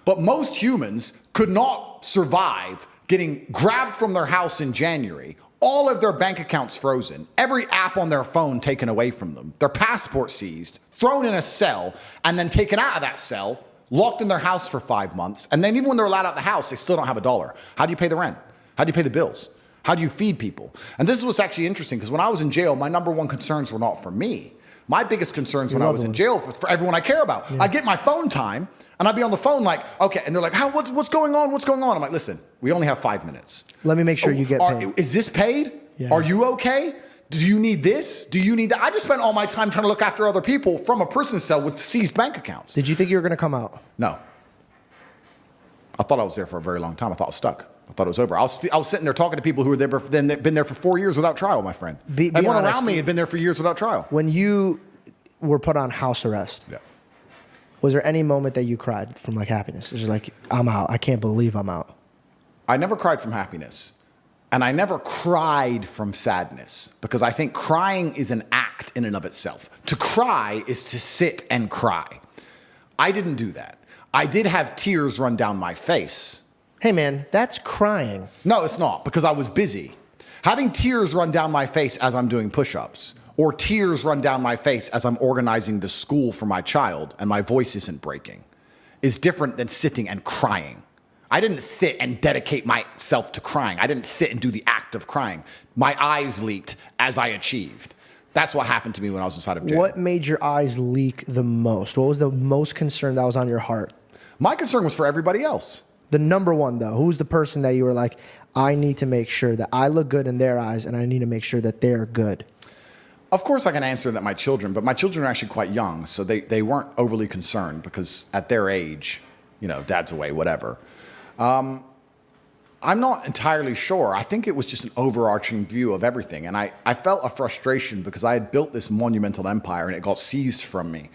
But most humans could not survive getting grabbed from their house in January, all of their bank accounts frozen, every app on their phone taken away from them, their passport seized, thrown in a cell, and then taken out of that cell, locked in their house for 5 months. And then even when they're allowed out the house, they still don't have a dollar. How do you pay the rent? How do you pay the bills? How do you feed people? And this was actually interesting because when I was in jail, my number one concerns were not for me. My biggest concerns when I was in jail was for everyone I care about. Yeah. I'd get my phone time and I'd be on the phone like, okay, and they're like, what's going on? What's going on? I'm like, listen, we only have 5 minutes. Let me make sure you get paid. Is this paid? Yeah. Are you okay? Do you need this? Do you need that? I just spent all my time trying to look after other people from a prison cell with seized bank accounts. Did you think you were going to come out? No. I thought I was there for a very long time. I thought I was stuck. I thought it was over. I was sitting there talking to people who were there, been there for 4 years without trial, my friend. Everyone around me had been there for years without trial. When you were put on house arrest, was there any moment that you cried from like happiness? It was like, I'm out. I can't believe I'm out. I never cried from happiness. And I never cried from sadness because I think crying is an act in and of itself. To cry is to sit and cry. I didn't do that. I did have tears run down my face. Hey man, that's crying. No, it's not, because I was busy. Having tears run down my face as I'm doing push-ups, or tears run down my face as I'm organizing the school for my child and my voice isn't breaking, is different than sitting and crying. I didn't sit and dedicate myself to crying. I didn't sit and do the act of crying. My eyes leaked as I achieved. That's what happened to me when I was inside of jail. What made your eyes leak the most? What was the most concern that was on your heart? My concern was for everybody else. The number one, though, who's the person that you were like, I need to make sure that I look good in their eyes and I need to make sure that they're good? Of course I can answer that my children, but my children are actually quite young, so they weren't overly concerned because at their age, you know, dad's away, whatever. I'm not entirely sure. I think it was just an overarching view of everything, and I felt a frustration because I had built this monumental empire and it got seized from me.